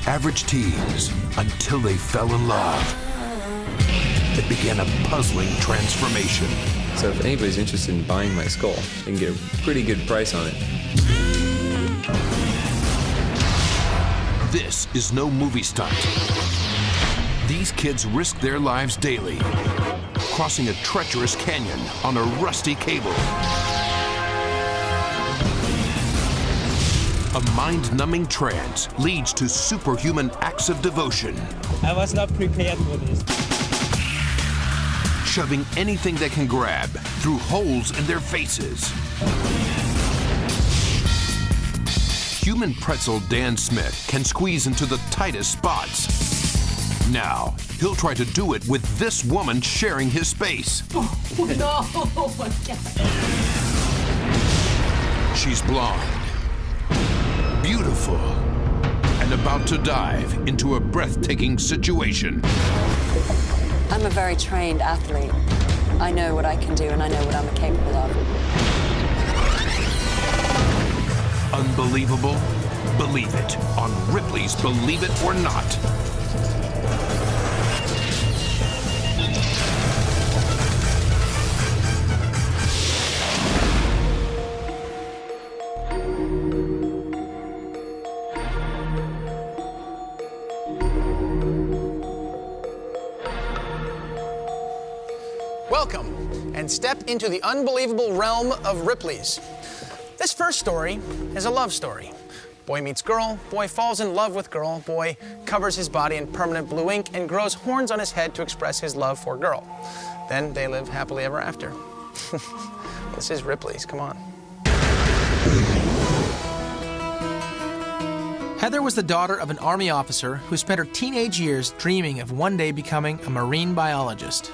average teens until they fell in love. It began a puzzling transformation. So if anybody's interested in buying my skull, they can get a pretty good price on it. This is no movie stunt. These kids risk their lives daily, crossing a treacherous canyon on a rusty cable. A mind-numbing trance leads to superhuman acts of devotion. I was not prepared for this. Shoving anything they can grab through holes in their faces. Human pretzel Dan Smith can squeeze into the tightest spots. Now, he'll try to do it with this woman sharing his space. Oh, no! Oh, my God. She's blonde, beautiful, and about to dive into a breathtaking situation. I'm a very trained athlete. I know what I can do and I know what I'm capable of. Unbelievable? Believe it on Ripley's Believe It or Not. Welcome, and step into the unbelievable realm of Ripley's. This first story is a love story. Boy meets girl, boy falls in love with girl, boy covers his body in permanent blue ink and grows horns on his head to express his love for girl. Then they live happily ever after. This is Ripley's, come on. Heather was the daughter of an Army officer who spent her teenage years dreaming of one day becoming a marine biologist.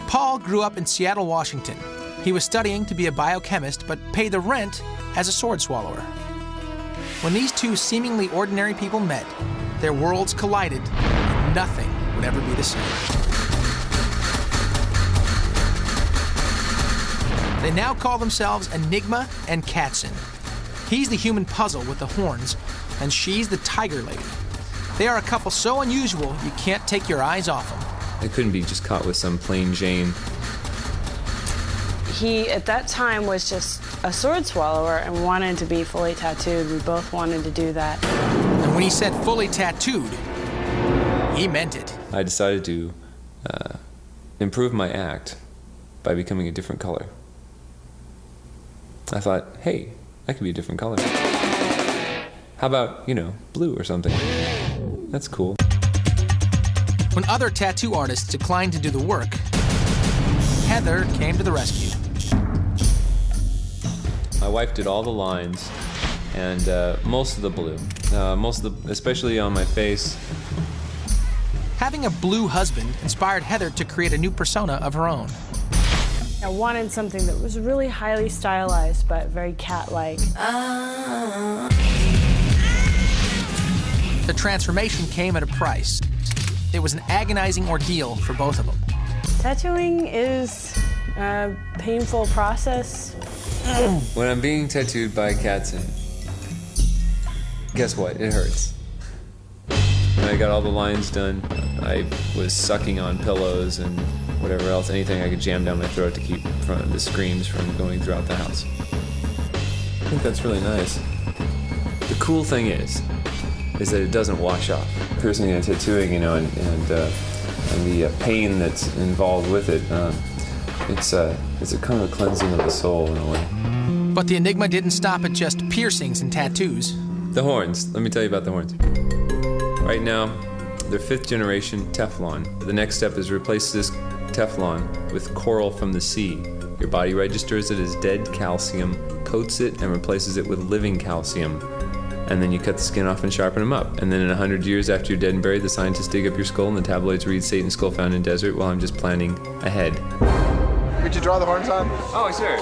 Paul grew up in Seattle, Washington. He was studying to be a biochemist, but paid the rent as a sword swallower. When these two seemingly ordinary people met, their worlds collided, and nothing would ever be the same. They now call themselves Enigma and Katzen. He's the human puzzle with the horns, and she's the tiger lady. They are a couple so unusual, you can't take your eyes off them. I couldn't be just caught with some plain Jane. He, at that time, was just a sword swallower and wanted to be fully tattooed. We both wanted to do that. And when he said fully tattooed, he meant it. I decided to improve my act by becoming a different color. I thought, hey, I could be a different color. How about, blue or something? That's cool. When other tattoo artists declined to do the work, Heather came to the rescue. My wife did all the lines and most of the blue, especially on my face. Having a blue husband inspired Heather to create a new persona of her own. I wanted something that was really highly stylized, but very cat-like. The transformation came at a price. It was an agonizing ordeal for both of them. Tattooing is a painful process. When I'm being tattooed by Katzen, guess what? It hurts. When I got all the lines done, I was sucking on pillows and whatever else, anything I could jam down my throat to keep the screams from going throughout the house. I think that's really nice. The cool thing is that it doesn't wash off. Piercing and tattooing, and the pain that's involved with it, it's a kind of a cleansing of the soul in a way. But the Enigma didn't stop at just piercings and tattoos. The horns. Let me tell you about the horns. Right now, they're 5th generation Teflon. The next step is replace this Teflon with coral from the sea. Your body registers it as dead calcium, coats it, and replaces it with living calcium. And then you cut the skin off and sharpen them up. And then in 100 years after you're dead and buried, the scientists dig up your skull and the tabloids read Satan's skull found in desert while I'm just planning ahead. Could you draw the horns on? Oh, sure.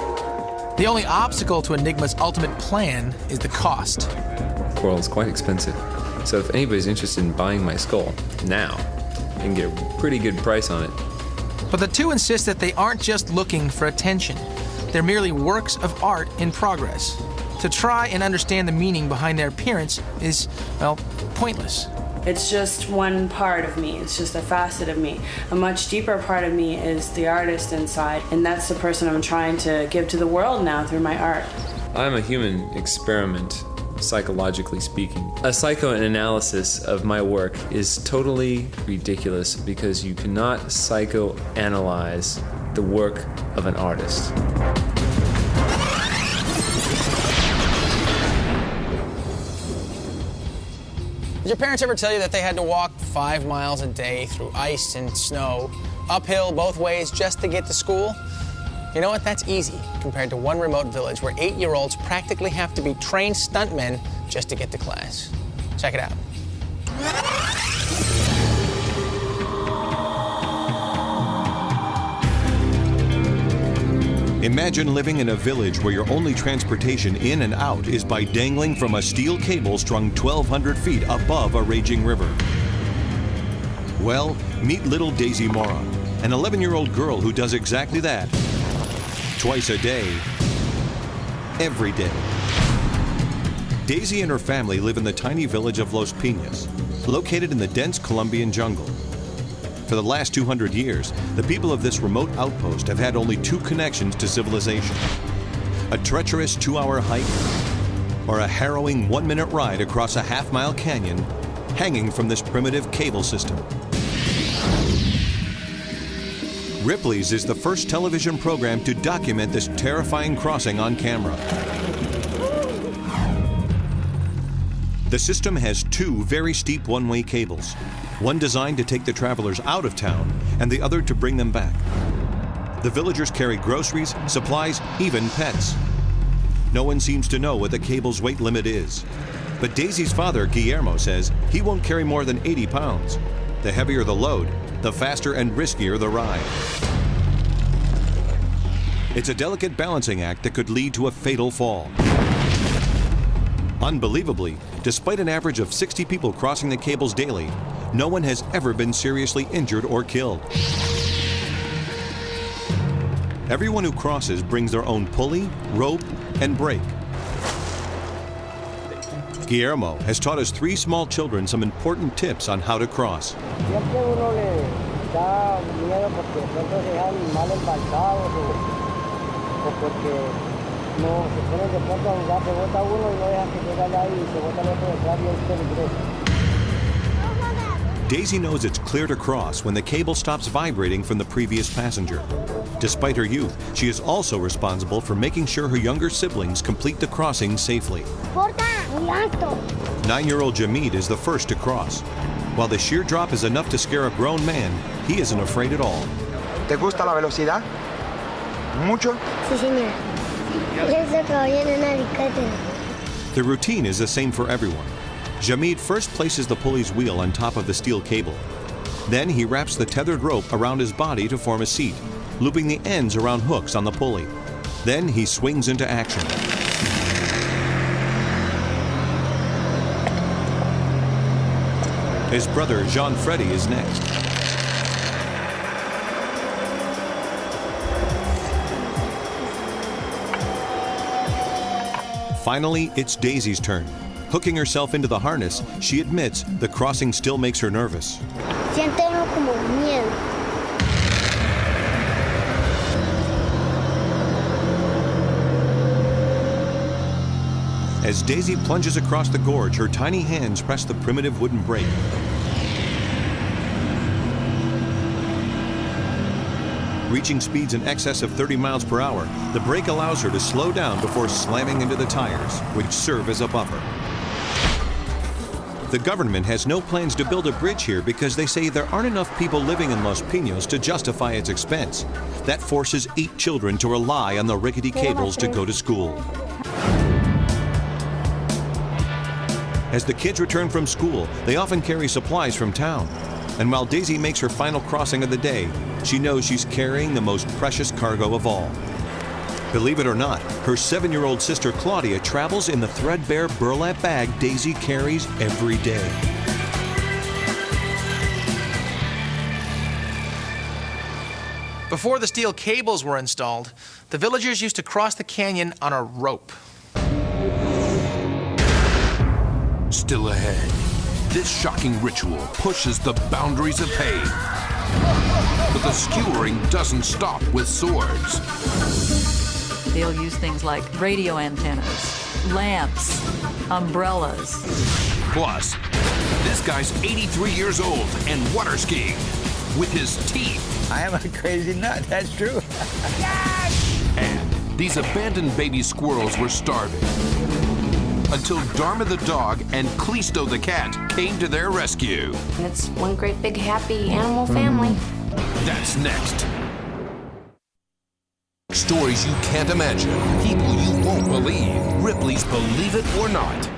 The only obstacle to Enigma's ultimate plan is the cost. Coral is quite expensive. So if anybody's interested in buying my skull now, you can get a pretty good price on it. But the two insist that they aren't just looking for attention. They're merely works of art in progress. To try and understand the meaning behind their appearance is, well, pointless. It's just one part of me. It's just a facet of me. A much deeper part of me is the artist inside, and that's the person I'm trying to give to the world now through my art. I'm a human experiment, psychologically speaking. A psychoanalysis of my work is totally ridiculous because you cannot psychoanalyze the work of an artist. Did your parents ever tell you that they had to walk 5 miles a day through ice and snow, uphill both ways just to get to school? You know what? That's easy compared to one remote village where 8-year-olds practically have to be trained stuntmen just to get to class. Check it out. Imagine living in a village where your only transportation in and out is by dangling from a steel cable strung 1,200 feet above a raging river. Well, meet little Daisy Mora, an 11-year-old girl who does exactly that. Twice a day, every day. Daisy and her family live in the tiny village of Los Piñas, located in the dense Colombian jungle. For the last 200 years, the people of this remote outpost have had only 2 connections to civilization: a treacherous 2-hour hike or a harrowing 1-minute ride across a half-mile canyon hanging from this primitive cable system. Ripley's is the first television program to document this terrifying crossing on camera. The system has 2 very steep one-way cables, one designed to take the travelers out of town and the other to bring them back. The villagers carry groceries, supplies, even pets. No one seems to know what the cable's weight limit is, but Daisy's father, Guillermo, says he won't carry more than 80 pounds. The heavier the load, the faster and riskier the ride. It's a delicate balancing act that could lead to a fatal fall. Unbelievably, despite an average of 60 people crossing the cables daily, no one has ever been seriously injured or killed. Everyone who crosses brings their own pulley, rope, and brake. Guillermo has taught his 3 small children some important tips on how to cross. Daisy knows it's clear to cross when the cable stops vibrating from the previous passenger. Despite her youth, she is also responsible for making sure her younger siblings complete the crossing safely. 9-year-old Jamid is the first to cross. While the sheer drop is enough to scare a grown man, he isn't afraid at all. ¿Te gusta la velocidad? ¿Mucho? Sí, señor. Pienso que voy en un helicóptero. The routine is the same for everyone. Jamid first places the pulley's wheel on top of the steel cable. Then he wraps the tethered rope around his body to form a seat, looping the ends around hooks on the pulley. Then he swings into action. His brother, Jean-Freddy, is next. Finally, it's Daisy's turn. Hooking herself into the harness, she admits the crossing still makes her nervous. Siento como miedo. As Daisy plunges across the gorge, her tiny hands press the primitive wooden brake. Reaching speeds in excess of 30 miles per hour, the brake allows her to slow down before slamming into the tires, which serve as a buffer. The government has no plans to build a bridge here because they say there aren't enough people living in Los Piñas to justify its expense. That forces 8 children to rely on the rickety cables to go to school. As the kids return from school, they often carry supplies from town. And while Daisy makes her final crossing of the day, she knows she's carrying the most precious cargo of all. Believe it or not, her 7-year-old sister Claudia travels in the threadbare burlap bag Daisy carries every day. Before the steel cables were installed, the villagers used to cross the canyon on a rope. still ahead. This shocking ritual pushes the boundaries of pain. But the skewering doesn't stop with swords. They'll use things like radio antennas, lamps, umbrellas. Plus, this guy's 83 years old and water skiing with his teeth. I am a crazy nut, that's true. And these abandoned baby squirrels were starving. Until Dharma the dog and Callisto the cat came to their rescue. And it's one great big happy animal family. That's next. Stories you can't imagine, people you won't believe. Ripley's Believe It or Not.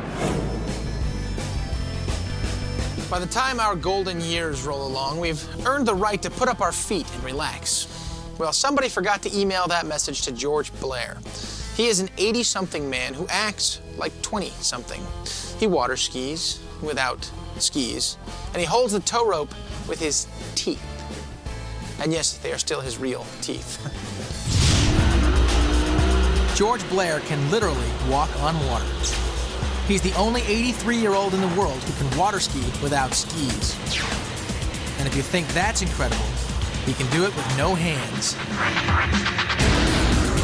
By the time our golden years roll along, we've earned the right to put up our feet and relax. Well, somebody forgot to email that message to George Blair. He is an 80-something man who acts like 20-something. He water skis without skis, and he holds the tow rope with his teeth. And yes, they are still his real teeth. George Blair can literally walk on water. He's the only 83-year-old in the world who can water ski without skis. And if you think that's incredible, he can do it with no hands.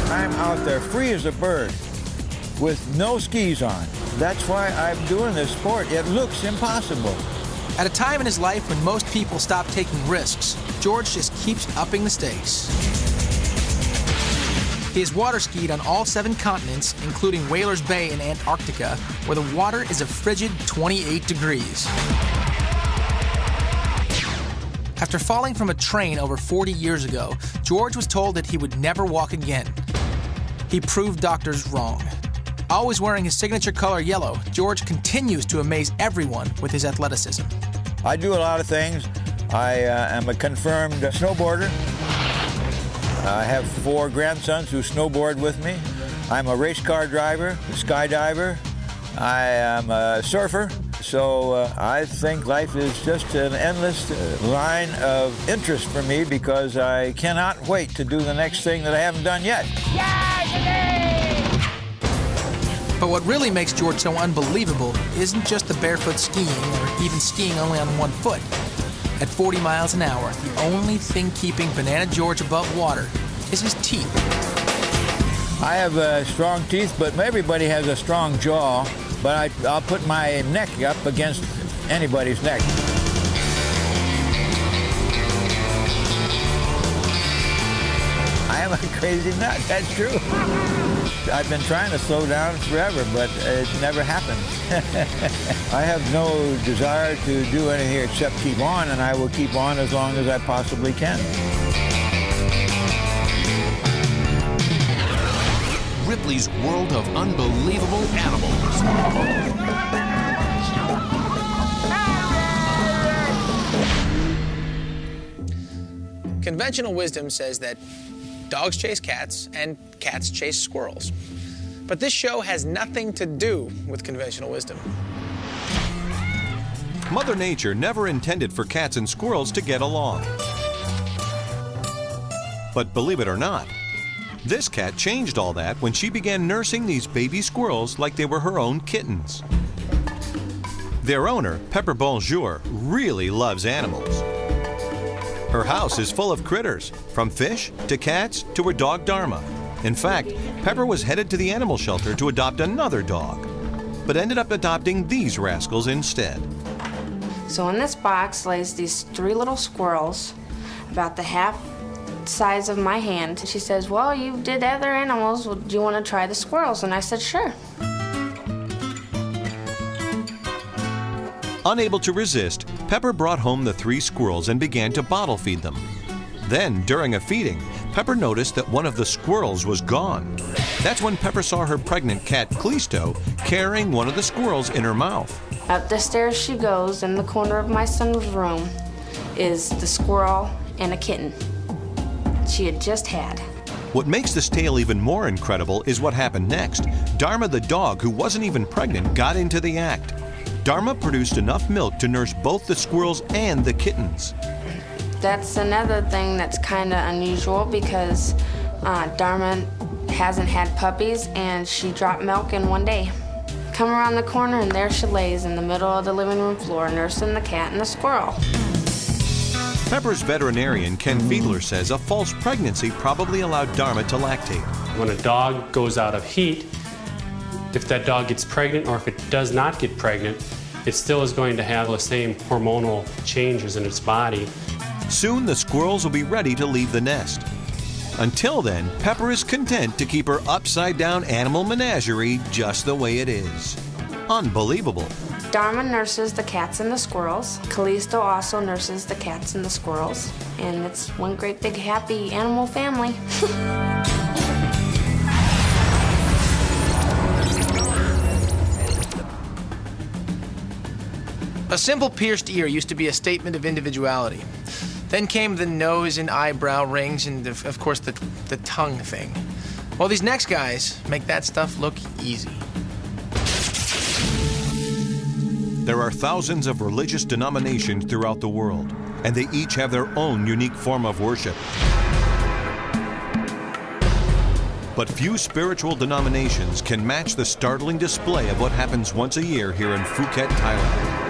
I'm out there free as a bird with no skis on. That's why I'm doing this sport. It looks impossible. At a time in his life when most people stop taking risks, George just keeps upping the stakes. He has water skied on all 7 continents, including Whalers Bay in Antarctica, where the water is a frigid 28 degrees. After falling from a train over 40 years ago, George was told that he would never walk again. He proved doctors wrong. Always wearing his signature color yellow, George continues to amaze everyone with his athleticism. I do a lot of things. I am a confirmed snowboarder. I have 4 grandsons who snowboard with me. I'm a race car driver, a skydiver. I am a surfer. So I think life is just an endless line of interest for me because I cannot wait to do the next thing that I haven't done yet. But what really makes George so unbelievable isn't just the barefoot skiing or even skiing only on one foot. At 40 miles an hour, the only thing keeping Banana George above water is his teeth. I have strong teeth, but everybody has a strong jaw. But I'll put my neck up against anybody's neck. I am a crazy nut, that's true. I've been trying to slow down forever, but it never happened. I have no desire to do anything except keep on, and I will keep on as long as I possibly can. Ripley's world of unbelievable animals. Conventional wisdom says that dogs chase cats and cats chase squirrels. But this show has nothing to do with conventional wisdom. Mother Nature never intended for cats and squirrels to get along. But believe it or not, this cat changed all that when she began nursing these baby squirrels like they were her own kittens. Their owner, Pepper Bonjour, really loves animals. Her house is full of critters, from fish to cats to her dog Dharma. In fact, Pepper was headed to the animal shelter to adopt another dog, but ended up adopting these rascals instead. So in this box lays these 3 little squirrels, about the half size of my hand. She says, well, you did other animals. Well, do you want to try the squirrels? And I said, sure. Unable to resist, Pepper brought home the 3 squirrels and began to bottle feed them. Then, during a feeding, Pepper noticed that one of the squirrels was gone. That's when Pepper saw her pregnant cat, Callisto, carrying one of the squirrels in her mouth. Up the stairs she goes. In the corner of my son's room is the squirrel and a kitten she had just had. What makes this tale even more incredible is what happened next. Dharma the dog, who wasn't even pregnant, got into the act. Dharma produced enough milk to nurse both the squirrels and the kittens. That's another thing that's kind of unusual because Dharma hasn't had puppies and she dropped milk in one day. Come around the corner and there she lays in the middle of the living room floor, nursing the cat and the squirrel. Pepper's veterinarian, Ken Fiedler, says a false pregnancy probably allowed Dharma to lactate. When a dog goes out of heat, if that dog gets pregnant or if it does not get pregnant, it still is going to have the same hormonal changes in its body. Soon the squirrels will be ready to leave the nest. Until then, Pepper is content to keep her upside-down animal menagerie just the way it is. Unbelievable. Dharma nurses the cats and the squirrels. Callisto also nurses the cats and the squirrels. And it's one great big happy animal family. A simple pierced ear used to be a statement of individuality. Then came the nose and eyebrow rings and, of course, the tongue thing. Well, these next guys make that stuff look easy. There are thousands of religious denominations throughout the world, and they each have their own unique form of worship. But few spiritual denominations can match the startling display of what happens once a year here in Phuket, Thailand.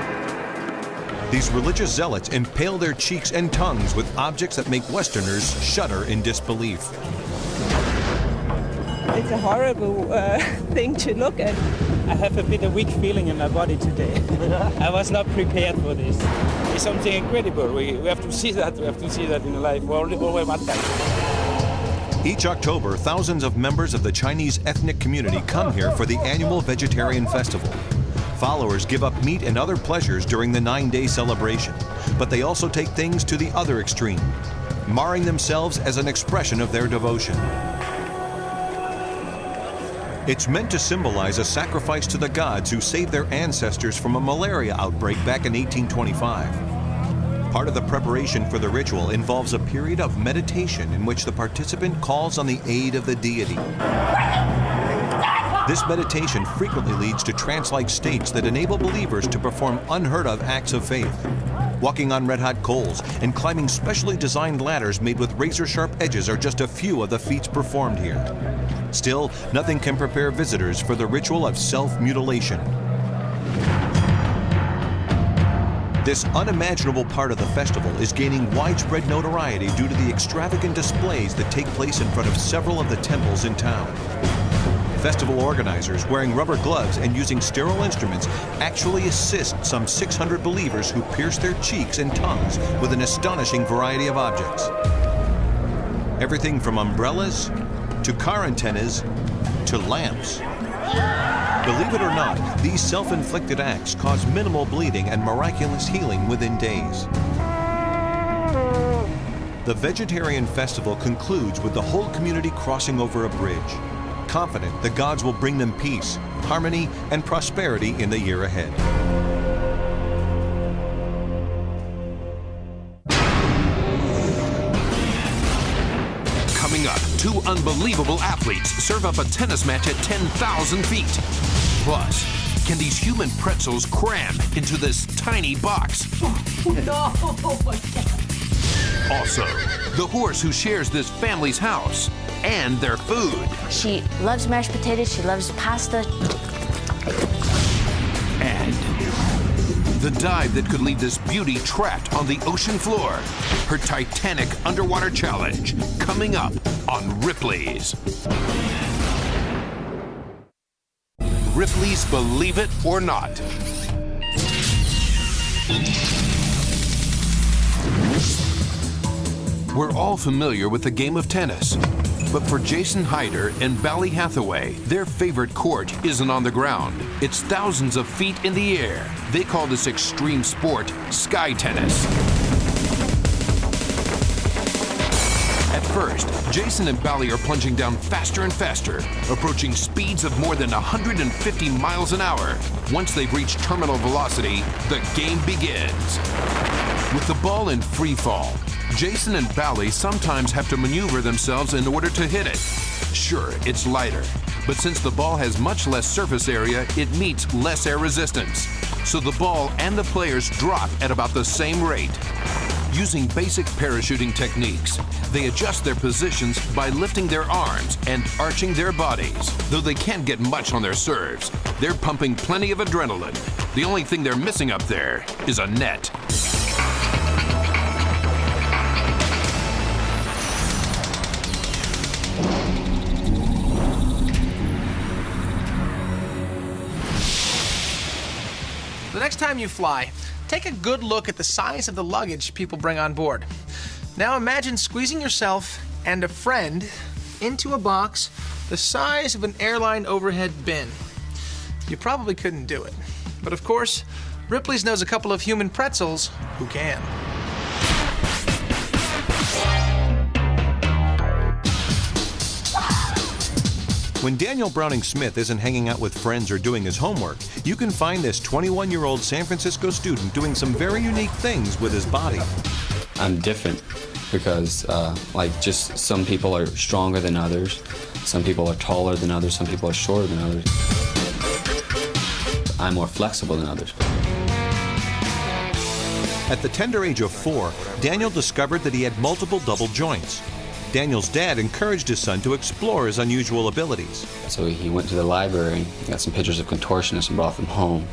These religious zealots impale their cheeks and tongues with objects that make Westerners shudder in disbelief. It's a horrible thing to look at. I have a bit of weak feeling in my body today. I was not prepared for this. It's something incredible. We have to see that. We have to see that in life. Only one time. Each October, thousands of members of the Chinese ethnic community come here for the annual Vegetarian Festival. Followers give up meat and other pleasures during the 9-day celebration, but they also take things to the other extreme, marring themselves as an expression of their devotion. It's meant to symbolize a sacrifice to the gods who saved their ancestors from a malaria outbreak back in 1825. Part of the preparation for the ritual involves a period of meditation in which the participant calls on the aid of the deity. This meditation frequently leads to trance-like states that enable believers to perform unheard-of acts of faith. Walking on red-hot coals and climbing specially designed ladders made with razor-sharp edges are just a few of the feats performed here. Still, nothing can prepare visitors for the ritual of self-mutilation. This unimaginable part of the festival is gaining widespread notoriety due to the extravagant displays that take place in front of several of the temples in town. Festival organizers, wearing rubber gloves and using sterile instruments, actually assist some 600 believers who pierce their cheeks and tongues with an astonishing variety of objects. Everything from umbrellas to car antennas to lamps. Believe it or not, these self-inflicted acts cause minimal bleeding and miraculous healing within days. The Vegetarian Festival concludes with the whole community crossing over a bridge, confident the gods will bring them peace, harmony, and prosperity in the year ahead. Coming up, two unbelievable athletes serve up a tennis match at 10,000 feet. Plus, can these human pretzels cram into this tiny box? No! Also, the horse who shares this family's house and their food. She loves mashed potatoes, she loves pasta. And the dive that could leave this beauty trapped on the ocean floor. Her Titanic underwater challenge, coming up on Ripley's. Ripley's Believe It or Not. We're all familiar with the game of tennis, but for Jason Hyder and Bally Hathaway, their favorite court isn't on the ground. It's thousands of feet in the air. They call this extreme sport sky tennis. At first, Jason and Bally are plunging down faster and faster, approaching speeds of more than 150 miles an hour. Once they've reached terminal velocity, the game begins. With the ball in free fall, Jason and Bally sometimes have to maneuver themselves in order to hit it. Sure, it's lighter, but since the ball has much less surface area, it meets less air resistance. So the ball and the players drop at about the same rate. Using basic parachuting techniques, they adjust their positions by lifting their arms and arching their bodies. Though they can't get much on their serves, they're pumping plenty of adrenaline. The only thing they're missing up there is a net. The next time you fly, take a good look at the size of the luggage people bring on board. Now imagine squeezing yourself and a friend into a box the size of an airline overhead bin. You probably couldn't do it. But of course, Ripley's knows a couple of human pretzels who can. When Daniel Browning Smith isn't hanging out with friends or doing his homework, you can find this 21-year-old San Francisco student doing some very unique things with his body. I'm different because, just some people are stronger than others, some people are taller than others, some people are shorter than others. I'm more flexible than others. At the tender age of 4, Daniel discovered that he had multiple double joints. Daniel's dad encouraged his son to explore his unusual abilities. So he went to the library, got some pictures of contortionists and brought them home.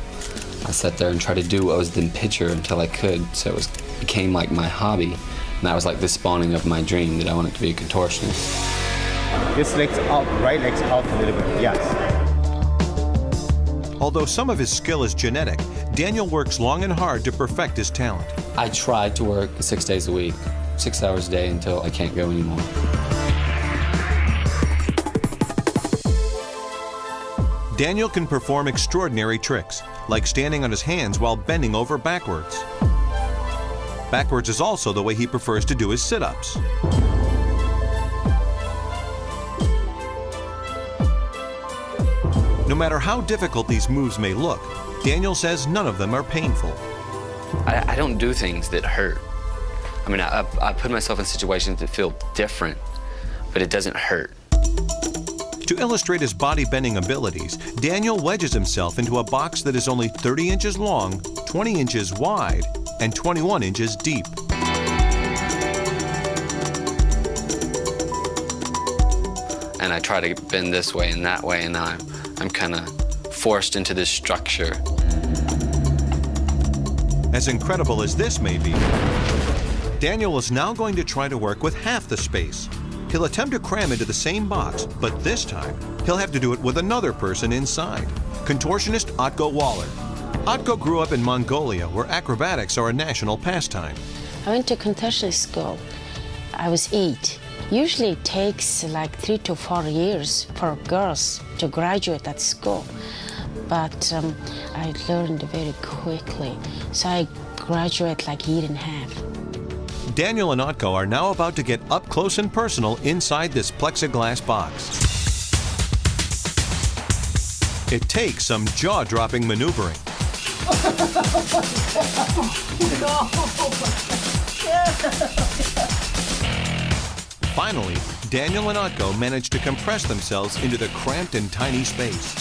I sat there and tried to do what was in the picture until I could, so it became like my hobby. And that was like the spawning of my dream that I wanted to be a contortionist. This leg's out, right leg's out a little bit, yes. Although some of his skill is genetic, Daniel works long and hard to perfect his talent. I tried to work 6 days a week, 6 hours a day until I can't go anymore. Daniel can perform extraordinary tricks, like standing on his hands while bending over backwards. Backwards is also the way he prefers to do his sit-ups. No matter how difficult these moves may look, Daniel says none of them are painful. I don't do things that hurt. I mean, I put myself in situations that feel different, but it doesn't hurt. To illustrate his body-bending abilities, Daniel wedges himself into a box that is only 30 inches long, 20 inches wide, and 21 inches deep. And I try to bend this way and that way, and now I'm kind of forced into this structure. As incredible as this may be, Daniel is now going to try to work with half the space. He'll attempt to cram into the same box, but this time, he'll have to do it with another person inside, contortionist Otko Waller. Otko grew up in Mongolia, where acrobatics are a national pastime. I went to contortionist school. I was 8. Usually it takes like 3 to 4 years for girls to graduate at school. But I learned very quickly, so I graduated like a year and a half. Daniel and Otko are now about to get up close and personal inside this plexiglass box. It takes some jaw-dropping maneuvering. Finally, Daniel and Otko manage to compress themselves into the cramped and tiny space.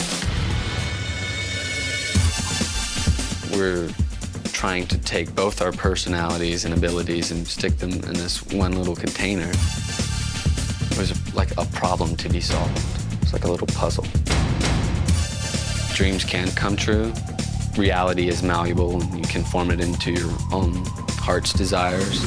We're trying to take both our personalities and abilities and stick them in this one little container. It was like a problem to be solved. It's like a little puzzle. Dreams can come true. Reality is malleable, and you can form it into your own heart's desires.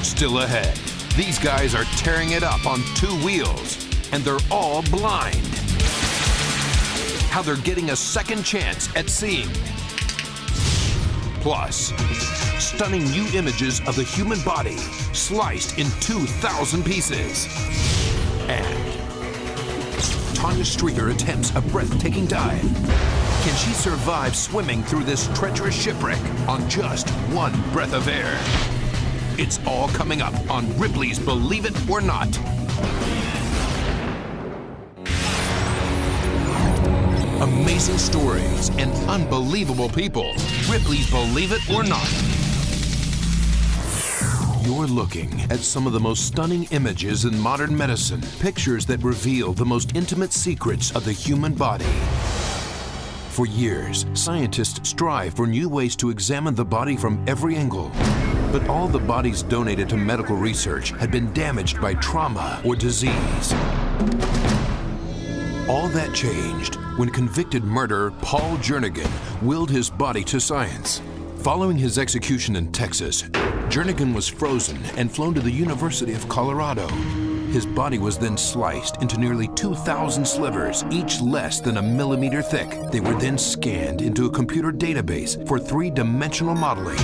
Still ahead, these guys are tearing it up on 2 wheels, and they're all blind. How they're getting a second chance at seeing. Plus, stunning new images of the human body sliced in 2,000 pieces. And Tanya Streeter attempts a breathtaking dive. Can she survive swimming through this treacherous shipwreck on just 1 breath of air? It's all coming up on Ripley's Believe It or Not. Amazing stories and unbelievable people. Ripley's Believe It or Not. You're looking at some of the most stunning images in modern medicine, pictures that reveal the most intimate secrets of the human body. For years, scientists strive for new ways to examine the body from every angle. But all the bodies donated to medical research had been damaged by trauma or disease. All that changed when convicted murderer Paul Jernigan willed his body to science. Following his execution in Texas, Jernigan was frozen and flown to the University of Colorado. His body was then sliced into nearly 2,000 slivers, each less than a millimeter thick. They were then scanned into a computer database for three-dimensional modeling.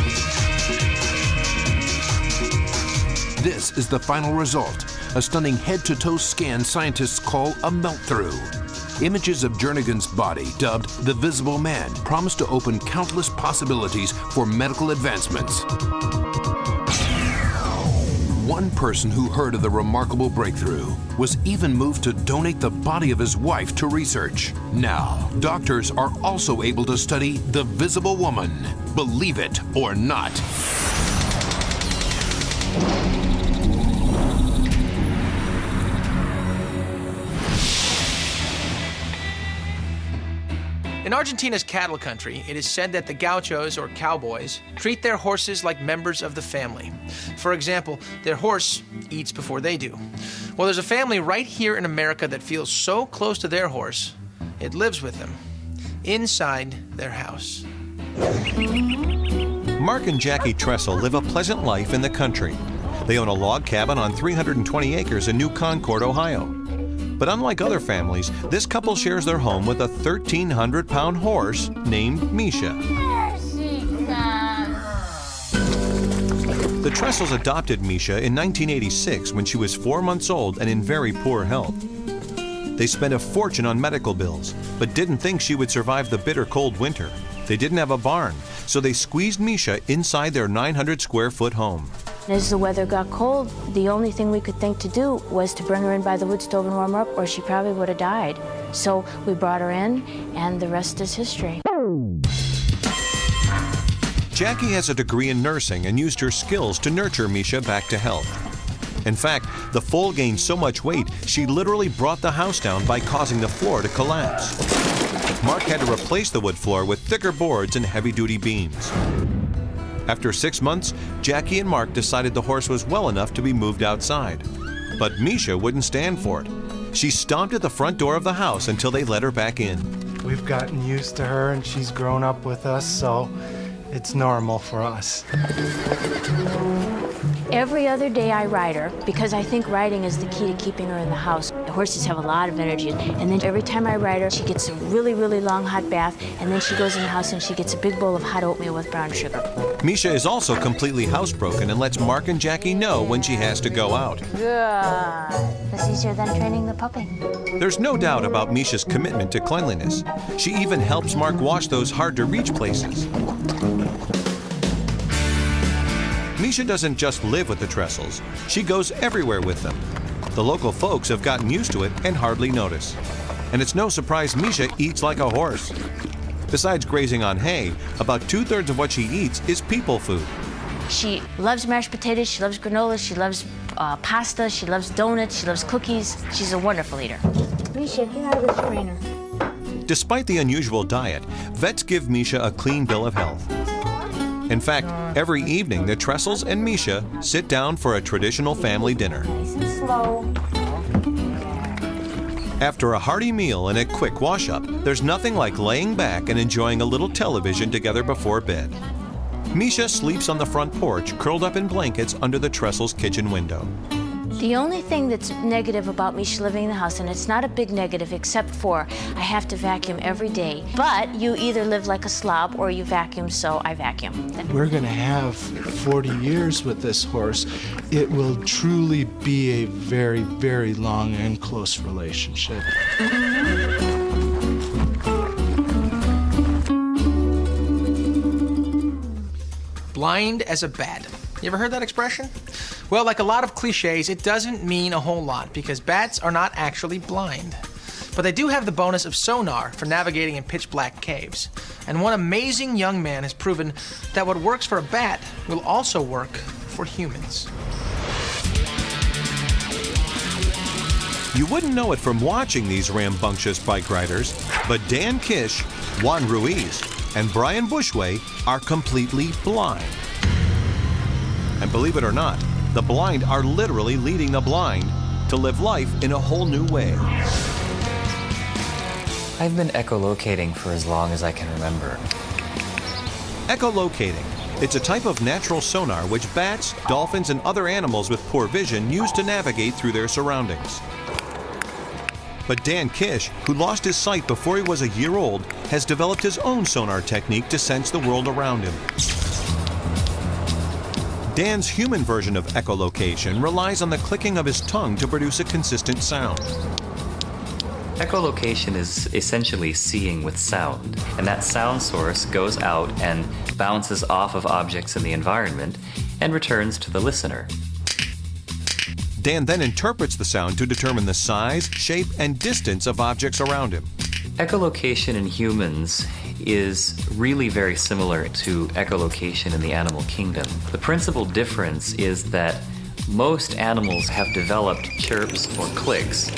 This is the final result, a stunning head-to-toe scan scientists call a melt-through. Images of Jernigan's body, dubbed the Visible Man, promise to open countless possibilities for medical advancements. One person who heard of the remarkable breakthrough was even moved to donate the body of his wife to research. Now, doctors are also able to study the Visible Woman, believe it or not. In Argentina's cattle country, it is said that the gauchos, or cowboys, treat their horses like members of the family. For example, their horse eats before they do. Well, there's a family right here in America that feels so close to their horse, it lives with them, inside their house. Mark and Jackie Tressel live a pleasant life in the country. They own a log cabin on 320 acres in New Concord, Ohio. But unlike other families, this couple shares their home with a 1,300-pound horse named Misha. The Tressels adopted Misha in 1986 when she was 4 months old and in very poor health. They spent a fortune on medical bills, but didn't think she would survive the bitter cold winter. They didn't have a barn, so they squeezed Misha inside their 900-square-foot home. As the weather got cold, the only thing we could think to do was to bring her in by the wood stove and warm her up, or she probably would have died. So we brought her in, and the rest is history. Jackie has a degree in nursing and used her skills to nurture Misha back to health. In fact, the foal gained so much weight, she literally brought the house down by causing the floor to collapse. Mark had to replace the wood floor with thicker boards and heavy-duty beams. After 6 months, Jackie and Mark decided the horse was well enough to be moved outside. But Misha wouldn't stand for it. She stomped at the front door of the house until they let her back in. We've gotten used to her and she's grown up with us, so it's normal for us. Every other day I ride her because I think riding is the key to keeping her in the house. The horses have a lot of energy, and then every time I ride her, she gets a really, really long hot bath, and then she goes in the house and she gets a big bowl of hot oatmeal with brown sugar. Misha is also completely housebroken and lets Mark and Jackie know when she has to go out. Good. That's easier than training the puppy. There's no doubt about Misha's commitment to cleanliness. She even helps Mark wash those hard-to-reach places. Misha doesn't just live with the Tressels. She goes everywhere with them. The local folks have gotten used to it and hardly notice. And it's no surprise Misha eats like a horse. Besides grazing on hay, about 2/3 of what she eats is people food. She loves mashed potatoes, she loves granola, she loves pasta, she loves donuts, she loves cookies. She's a wonderful eater. Misha, get out of the trainer. Despite the unusual diet, vets give Misha a clean bill of health. In fact, every evening, the Tressels and Misha sit down for a traditional family dinner. Nice and slow. After a hearty meal and a quick wash-up, there's nothing like laying back and enjoying a little television together before bed. Misha sleeps on the front porch, curled up in blankets under the Tressels' kitchen window. The only thing that's negative about Misha living in the house, and it's not a big negative except for I have to vacuum every day, but you either live like a slob or you vacuum, so I vacuum. We're going to have 40 years with this horse. It will truly be a very, very long and close relationship. Blind as a bat. You ever heard that expression? Well, like a lot of cliches, it doesn't mean a whole lot because bats are not actually blind. But they do have the bonus of sonar for navigating in pitch-black caves. And one amazing young man has proven that what works for a bat will also work for humans. You wouldn't know it from watching these rambunctious bike riders, but Dan Kish, Juan Ruiz, and Brian Bushway are completely blind. And believe it or not, the blind are literally leading the blind to live life in a whole new way. I've been echolocating for as long as I can remember. Echolocating. It's a type of natural sonar which bats, dolphins, and other animals with poor vision use to navigate through their surroundings. But Dan Kish, who lost his sight before he was a year old, has developed his own sonar technique to sense the world around him. Dan's human version of echolocation relies on the clicking of his tongue to produce a consistent sound. Echolocation is essentially seeing with sound, and that sound source goes out and bounces off of objects in the environment and returns to the listener. Dan then interprets the sound to determine the size, shape, and distance of objects around him. Echolocation in humans is really very similar to echolocation in the animal kingdom. The principal difference is that most animals have developed chirps or clicks.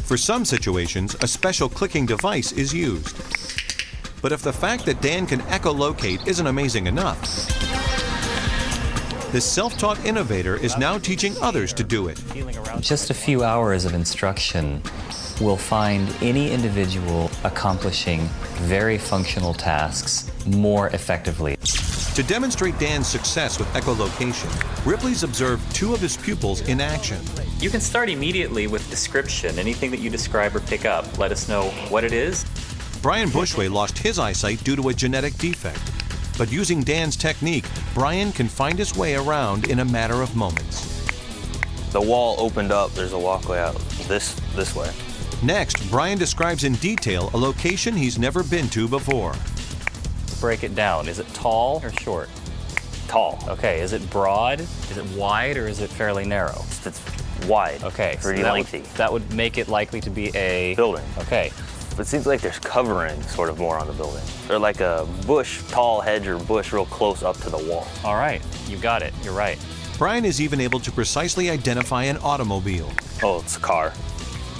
For some situations, a special clicking device is used. But if the fact that Dan can echolocate isn't amazing enough, this self-taught innovator is now teaching others to do it. Just a few hours of instruction will find any individual accomplishing very functional tasks more effectively. To demonstrate Dan's success with echolocation, Ripley's observed two of his pupils in action. You can start immediately with description. Anything that you describe or pick up, let us know what it is. Brian Bushway lost his eyesight due to a genetic defect. But using Dan's technique, Brian can find his way around in a matter of moments. The wall opened up, there's a walkway out this way. Next, Brian describes in detail a location he's never been to before. Break it down. Is it tall or short? Tall. Okay, is it broad? Is it wide, or is it fairly narrow? It's wide. Okay, pretty lengthy. That would make it likely to be a building. Okay. But it seems like there's covering sort of more on the building. Or like a bush, tall hedge or bush real close up to the wall. All right, you got it. You're right. Brian is even able to precisely identify an automobile. Oh, it's a car.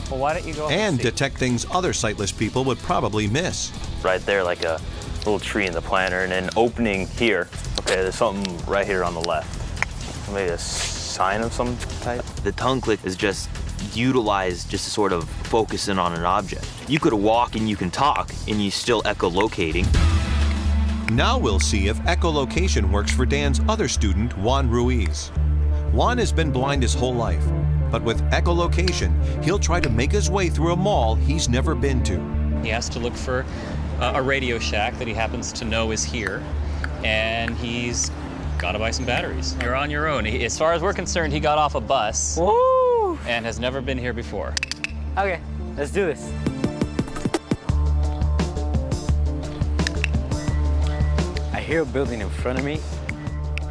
Well, why don't you go and detect things other sightless people would probably miss. Right there, like a little tree in the planter, and then opening here. Okay, there's something right here on the left. Maybe a sign of some type. The tongue click is just utilized just to sort of focus in on an object. You could walk and you can talk, and you're still echolocating. Now we'll see if echolocation works for Dan's other student, Juan Ruiz. Juan has been blind his whole life, but with echolocation, he'll try to make his way through a mall he's never been to. He has to look for a Radio Shack that he happens to know is here, and he's got to buy some batteries. You're on your own. As far as we're concerned, he got off a bus. Woo! And has never been here before. Okay, let's do this. I hear a building in front of me.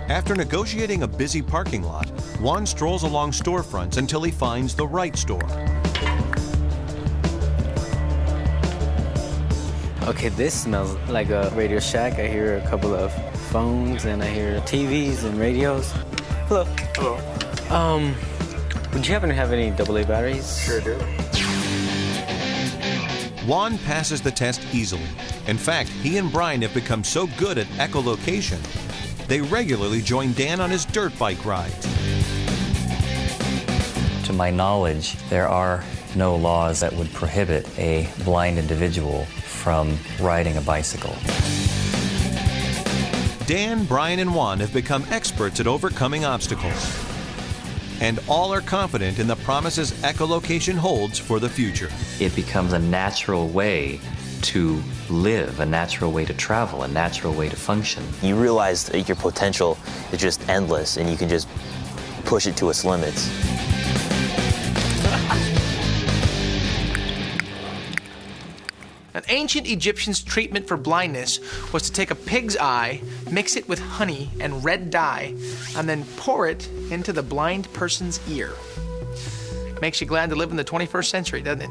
After negotiating a busy parking lot, Juan strolls along storefronts until he finds the right store. Okay, this smells like a Radio Shack. I hear a couple of phones and I hear TVs and radios. Hello. Hello. Would you happen to have any AA batteries? Sure do. Juan passes the test easily. In fact, he and Brian have become so good at echolocation, they regularly join Dan on his dirt bike rides. To my knowledge, there are no laws that would prohibit a blind individual from riding a bicycle. Dan, Brian, and Juan have become experts at overcoming obstacles. And all are confident in the promises echolocation holds for the future. It becomes a natural way to live, a natural way to travel, a natural way to function. You realize that your potential is just endless, and you can just push it to its limits. An ancient Egyptian's treatment for blindness was to take a pig's eye, mix it with honey and red dye, and then pour it into the blind person's ear. Makes you glad to live in the 21st century, doesn't it?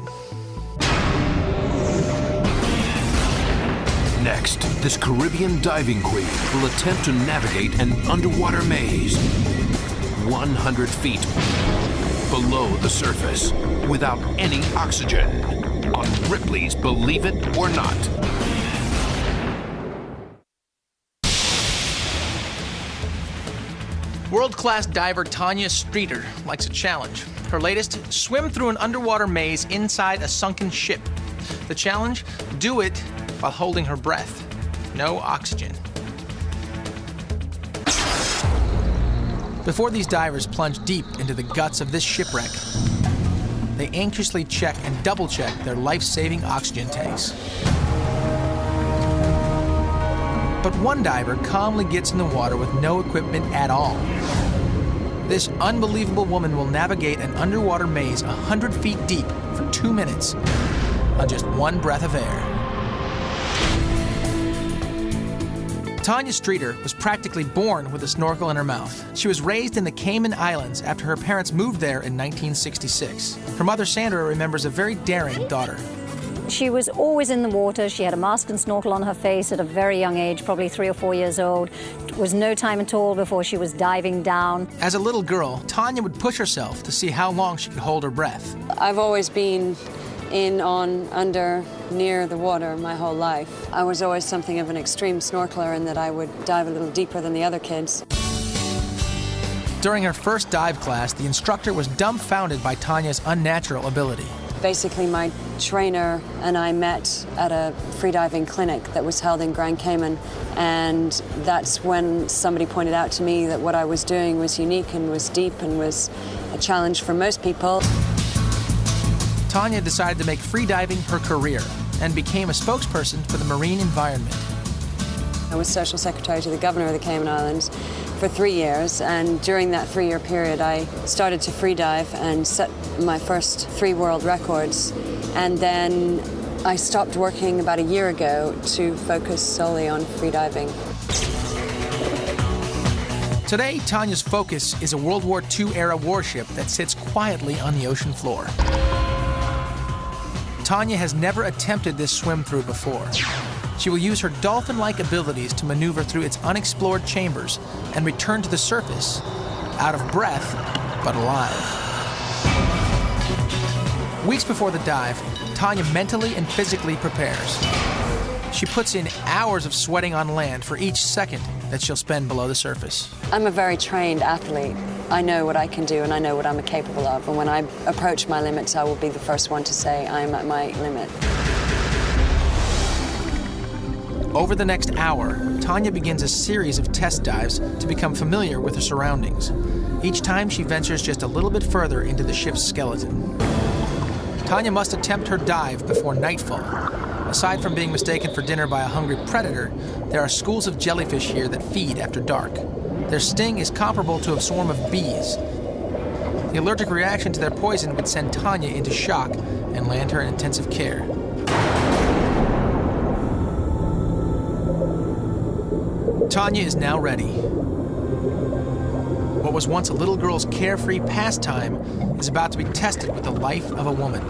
Next, this Caribbean diving queen will attempt to navigate an underwater maze 100 feet below the surface without any oxygen on Ripley's Believe It or Not. World-class diver Tanya Streeter likes a challenge. Her latest, swim through an underwater maze inside a sunken ship. The challenge, do it while holding her breath. No oxygen. Before these divers plunge deep into the guts of this shipwreck, they anxiously check and double-check their life-saving oxygen tanks. But one diver calmly gets in the water with no equipment at all. This unbelievable woman will navigate an underwater maze 100 feet deep for 2 minutes on just one breath of air. Tanya Streeter was practically born with a snorkel in her mouth. She was raised in the Cayman Islands after her parents moved there in 1966. Her mother, Sandra, remembers a very daring daughter. She was always in the water. She had a mask and snorkel on her face at a very young age, probably 3 or 4 years old. It was no time at all before she was diving down. As a little girl, Tanya would push herself to see how long she could hold her breath. I've always been in, on, under, near the water my whole life. I was always something of an extreme snorkeler in that I would dive a little deeper than the other kids. During her first dive class, the instructor was dumbfounded by Tanya's unnatural ability. Basically, my trainer and I met at a freediving clinic that was held in Grand Cayman, and that's when somebody pointed out to me that what I was doing was unique and was deep and was a challenge for most people. Tanya decided to make freediving her career and became a spokesperson for the marine environment. I was social secretary to the governor of the Cayman Islands for 3 years, and during that 3-year period I started to freedive and set my first 3 world records, and then I stopped working about a year ago to focus solely on freediving. Today, Tanya's focus is a World War II-era warship that sits quietly on the ocean floor. Tanya has never attempted this swim-through before. She will use her dolphin-like abilities to maneuver through its unexplored chambers and return to the surface, out of breath, but alive. Weeks before the dive, Tanya mentally and physically prepares. She puts in hours of sweating on land for each second that she'll spend below the surface. I'm a very trained athlete. I know what I can do and I know what I'm capable of, and when I approach my limits, I will be the first one to say I'm at my limit. Over the next hour, Tanya begins a series of test dives to become familiar with her surroundings. Each time she ventures just a little bit further into the ship's skeleton. Tanya must attempt her dive before nightfall. Aside from being mistaken for dinner by a hungry predator, there are schools of jellyfish here that feed after dark. Their sting is comparable to a swarm of bees. The allergic reaction to their poison would send Tanya into shock and land her in intensive care. Tanya is now ready. What was once a little girl's carefree pastime is about to be tested with the life of a woman.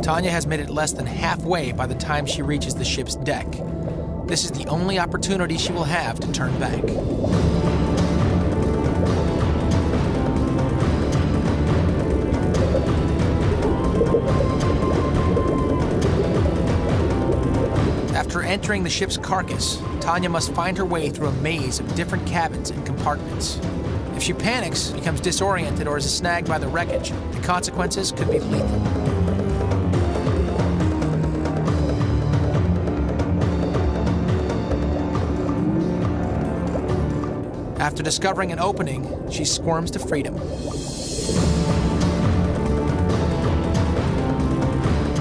Tanya has made it less than halfway by the time she reaches the ship's deck. This is the only opportunity she will have to turn back. After entering the ship's carcass, Tanya must find her way through a maze of different cabins and compartments. If she panics, becomes disoriented, or is snagged by the wreckage, the consequences could be lethal. After discovering an opening, she squirms to freedom.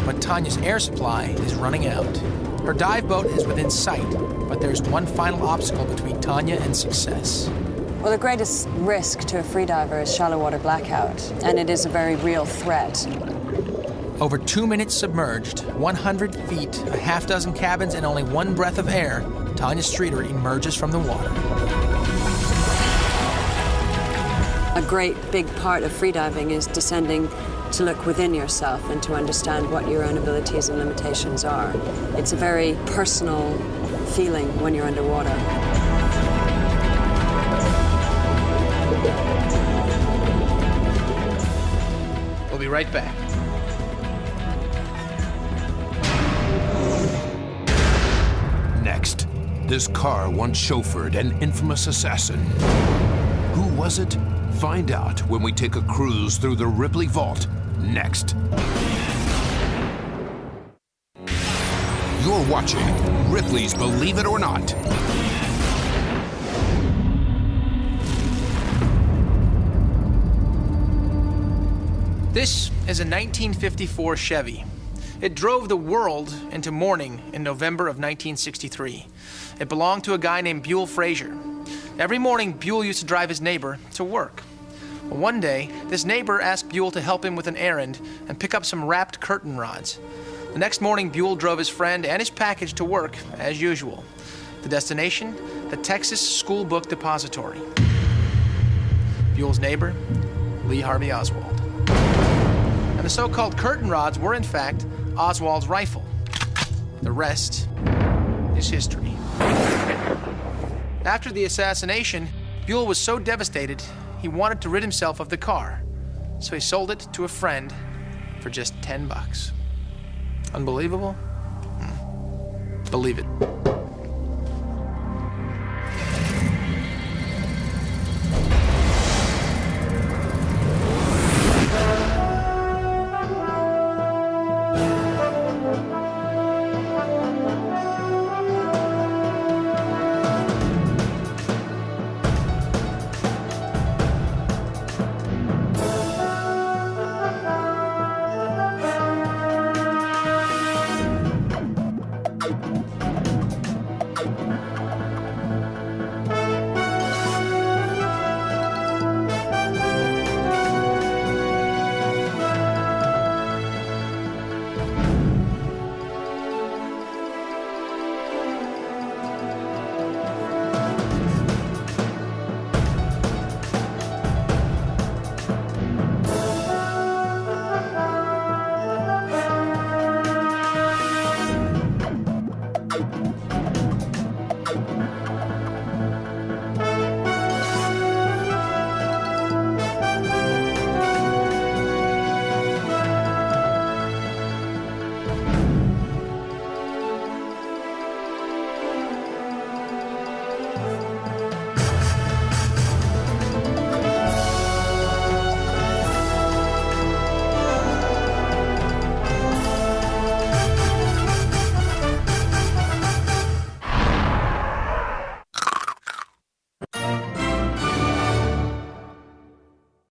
But Tanya's air supply is running out. Her dive boat is within sight, but there's one final obstacle between Tanya and success. Well, the greatest risk to a freediver is shallow water blackout, and it is a very real threat. Over 2 minutes submerged, 100 feet, a half dozen cabins, and only one breath of air, Tanya Streeter emerges from the water. A great big part of freediving is descending to look within yourself and to understand what your own abilities and limitations are. It's a very personal feeling when you're underwater. We'll be right back. Next, this car once chauffeured an infamous assassin. Who was it? Find out when we take a cruise through the Ripley Vault. Next. You're watching Ripley's Believe It or Not. This is a 1954 Chevy. It drove the world into mourning in November of 1963. It belonged to a guy named Buell Frazier. Every morning, Buell used to drive his neighbor to work. Well, one day, this neighbor asked Buell to help him with an errand and pick up some wrapped curtain rods. The next morning, Buell drove his friend and his package to work, as usual. The destination? The Texas School Book Depository. Buell's neighbor, Lee Harvey Oswald. And the so-called curtain rods were, in fact, Oswald's rifle. The rest is history. After the assassination, Buell was so devastated, he wanted to rid himself of the car. So he sold it to a friend for just $10. Unbelievable? Believe it.